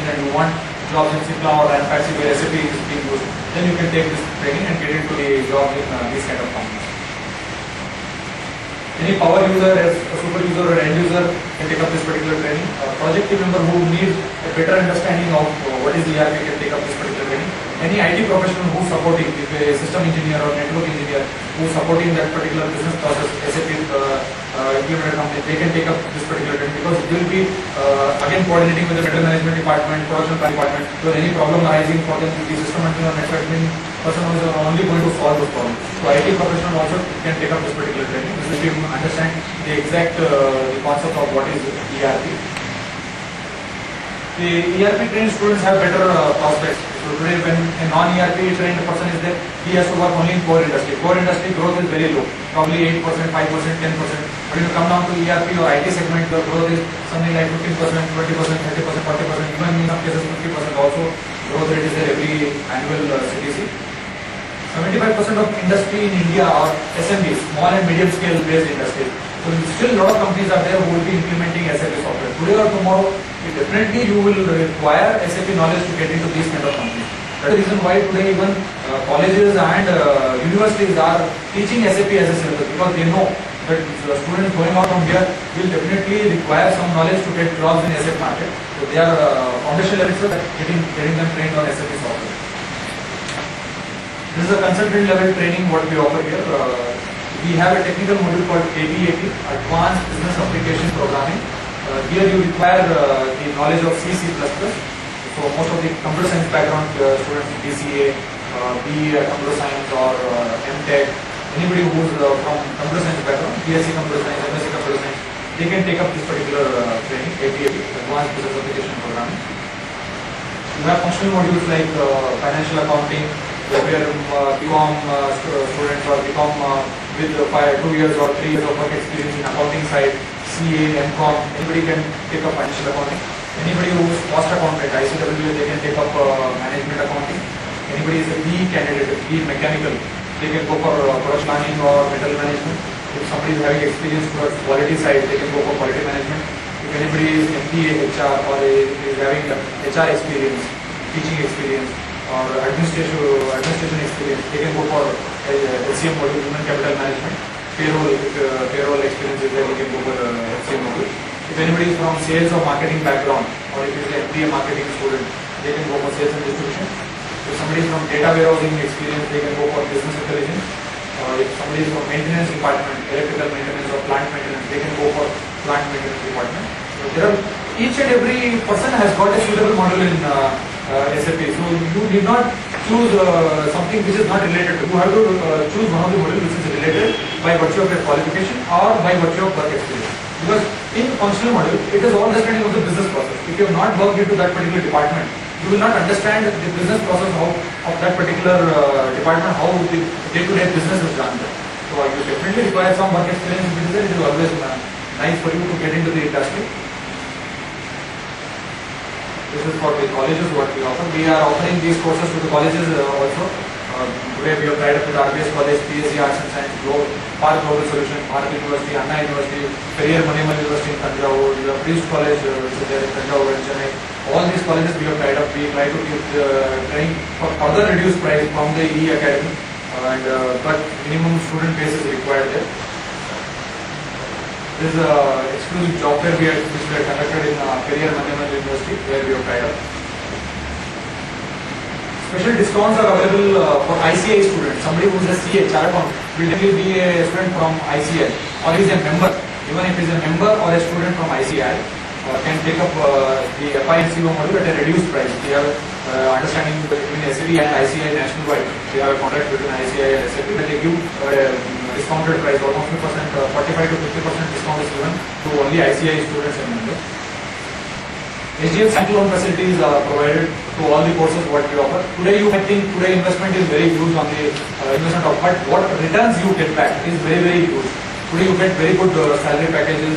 and you want jobs in Cipla or Ranpaxi where SAP is being used, then you can take this training and get into the job in these kind of companies. Any power user, as a super user or end user, can take up this particular training. A project team member who needs a better understanding of what is ERP can take up this particular training. Any IT professional who is supporting, if a system engineer or network engineer who is supporting that particular business process, SAP implemented company, they can take up this particular training because they will be again coordinating with the middle management department, production department. So any problem arising for them, the system engineer or network admin person is only going to solve those problems. So IT professional also can take up this particular training. This will understand the exact the concept of what is ERP. The ERP trained students have better prospects. So today when a non-ERP trained person is there, he has to work only in core industry. Core industry growth is very low, probably 8%, 5%, 10%. But when you come down to ERP or IT segment, the growth is something like 15%, 20%, 30%, 40%, even in some cases 50% also growth rate is there every annual CTC. 75% of industry in India are SMBs, small and medium scale based industries. So still a lot of companies are there who will be implementing SAP software. Today or tomorrow, definitely you will require SAP knowledge to get into these kind of companies. That's the reason why today even colleges and universities are teaching SAP as a syllabus, because they know that the students going out from here will definitely require some knowledge to get jobs in SAP market. So they are foundation level, so that getting them trained on SAP software. This is a consultant level training what we offer here. We have a technical module called ABAP, Advanced Business Application Programming. Here you require the knowledge of C++. So most of the computer science background students, BCA, BE computer science or MTech, anybody who is from computer science background, BSc computer science, MSc computer science, they can take up this particular training, ABAP, Advanced Business Application Programming. You have functional modules like financial accounting, where BCom students or BCom with 2 years or 3 years of work experience in accounting side, CA, MCom, anybody can take up financial accounting. Anybody who is cost accountant, ICWA, they can take up management accounting. Anybody is a BE candidate, BE mechanical, they can go for product planning or metal management. If somebody is having experience towards quality side, they can go for quality management. If anybody is MBA HR or is having HR experience, teaching experience, or administration experience, they can go for HCM module, human capital management. Payroll experience is there, they can go for HCM module. If anybody is from sales or marketing background, or if it is an MBA marketing student, they can go for sales and distribution. If somebody is from data warehousing experience, they can go for business intelligence. If somebody is from maintenance department, electrical maintenance or plant maintenance, they can go for plant maintenance department. So there are, each and every person has got a suitable module in SAP. So you did not choose something which is not related. You have to choose one of the modules which is related by virtue of your qualification or by virtue of work experience. Because in functional module, it is all understanding of the business process. If you have not worked into that particular department, you will not understand the business process of that particular department, how the day-to-day business is done there. So you definitely require some work experience in business. It is always nice for you to get into the industry. This is for the colleges what we offer. We are offering these courses to the colleges also. Today we have tied up with RBS College, PSC Arts and Science, Park Global Solution, Bharat University, Anna University, Periyar Maniammal University in Tanjavur, the Priest College which is there in Tanjavur and Chennai. All these colleges we have tied up. We try to give training for further reduced price from the E Academy, but minimum student base is required there. This is exclusive job fair which we have conducted in Periyar Maniammal University, where we have tied up. Special discounts are available for ICI students. Somebody who is a CA, Chartered Accountant, will definitely be a student from ICI, or is a member. Even if he is a member or a student from ICI, can take up the FI and CO module at a reduced price. We have understanding between SAP and ICI nationwide. We have a contract between ICI and SAP, but they give discounted price, almost 45 to 50% discount is given to only ICI students and members. HDFC Bank loan facilities are provided to all the courses what we offer. Today you might think today investment is very huge on the investment of, but what returns you get back is very, very huge. Today you get very good salary packages,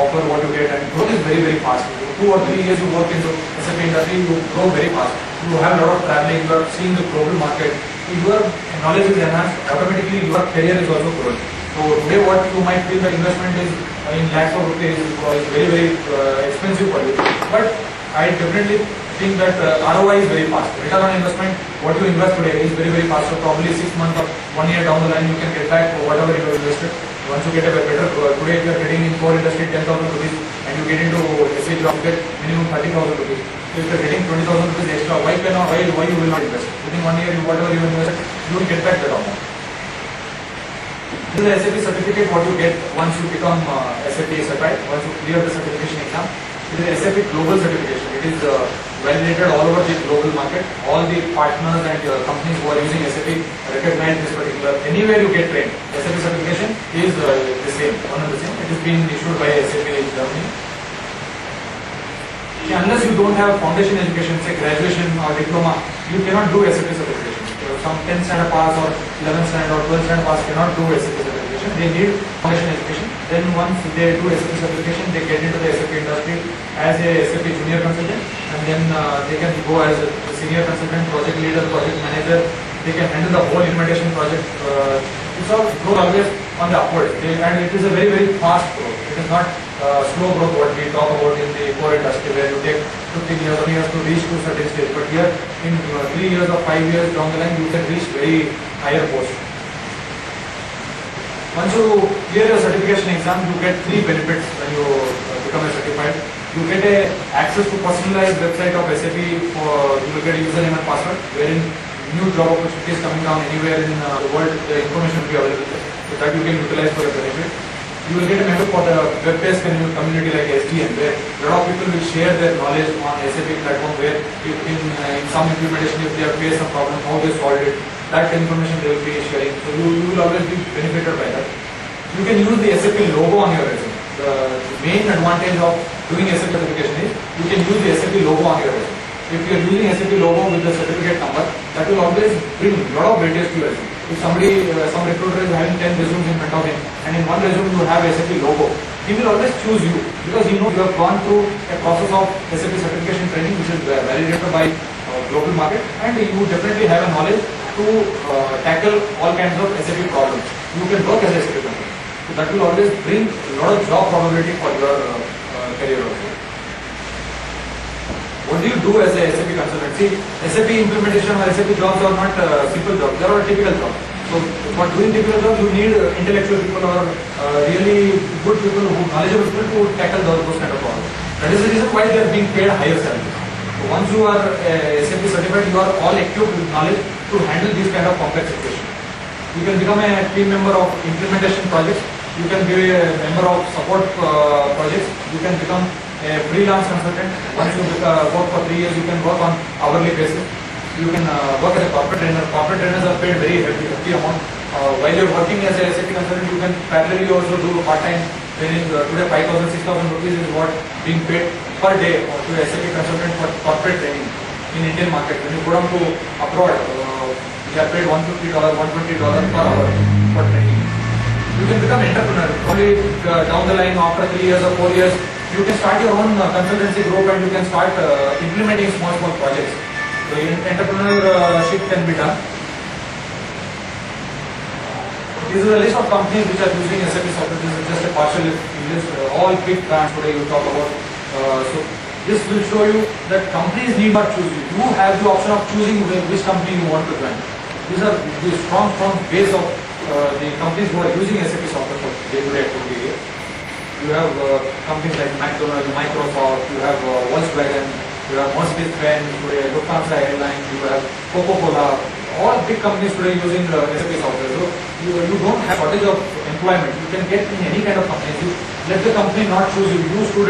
offer what you get, and growth is very, very fast. 2 or 3 years you work into SAP industry, you grow very fast. You have a lot of traveling, you are seeing the global market. So your knowledge is enhanced, automatically your career is also growing. So today what you might feel the investment is in lakhs of rupees is very, very expensive for you. But I definitely think that ROI is very fast. Return on investment, what you invest today is very fast. So probably 6 months or 1 year down the line, you can get back whatever you have invested. Once you get a better, today if you are getting in core industry 10,000 rupees and you get into SA job, you get minimum 30,000 rupees. So if you are getting 20,000 rupees extra, why you will not invest? Within 1 year, whatever you invested, you will get back that amount. This is the SAP certificate what you get once you become SAP certified, once you clear the certification exam. It is SAP Global Certification. It is validated all over the global market. All the partners and companies who are using SAP recognize this particular. Anywhere you get trained, SAP certification is the same, one and the same. It is being issued by SAP in Germany. Unless you don't have foundation education, say graduation or diploma, you cannot do SAP certification. Some 10th standard pass or 11th standard or 12th standard pass cannot do SAP certification. They need foundation education. Then once they do SAP certification, they get into the SAP industry as a SAP junior consultant, and then they can go as a senior consultant, project leader, project manager. They can handle the whole implementation project. It's all growth always on the upward, and it is a very fast growth. It is not slow growth what we talk about in the core industry where you take 15 years or years to reach to certain stage. But here in 3 years or 5 years down the line, you can reach very higher post. Once you clear your certification exam, you get 3 benefits when you become a certified. You get access to personalized website of SAP. You will get a username and password, wherein new job opportunities coming down anywhere in the world, the information will be available. So that you can utilize for your benefit. You will get a member for the web-based community like SDN, where a lot of people will share their knowledge on SAP platform, where in some implementation, if they have faced some problem, how they solved it, that information they will be sharing. So you will always be benefited by that. You can use the SAP logo on your resume. The main advantage of doing SAP certification is you can use the SAP logo on your resume. If you are using SAP logo with the certificate number, that will always bring a lot of weightage to your resume. If somebody, some recruiter is having 10 resumes in front of him, and in one resume you have SAP logo, he will always choose you because he knows you have gone through a process of SAP certification training which is validated by global market, and you definitely have a knowledge to tackle all kinds of SAP problems. You can work as a SAP consultant. So that will always bring a lot of job probability for your career also. What do you do as a SAP consultant? See, SAP implementation or SAP jobs are not simple jobs. They are typical jobs. So for doing typical jobs, you need intellectual people or really good people, knowledgeable people to tackle those kind of problems. That is the reason why they are being paid higher salaries. So once you are SAP certified, you are all equipped with knowledge to handle these kind of complex situations. You can become a team member of implementation projects. You can be a member of support projects. You can become a freelance consultant. Once you work for 3 years, you can work on hourly basis. You can work as a corporate trainer. Corporate trainers are paid very hefty amount. While you are working as a SAP consultant, you can parallelly also do part-time training. Today 5,000, 6,000 rupees is what being paid per day to a SAP consultant for corporate training in Indian market. When you go down to abroad, you are paid $150, $120 per hour for training. You can become entrepreneur. Only down the line after 3 years or 4 years, you can start your own consultancy group and you can start implementing small projects. So entrepreneurship can be done. This is a list of companies which are using SAP software. This is just a partial list. All big brands today you talk about. So this will show you that companies need not choose you. You have the option of choosing which company you want to join. These are the strong base of the companies who are using SAP software for day-to-day activity here. You have companies like McDonald's, Microsoft, you have Volkswagen, you have Mercedes-Benz, Lufthansa Airlines, you have Coca-Cola. All big companies today using SAP software. So you don't have shortage of employment. You can get in any kind of company. You let the company not choose you. You student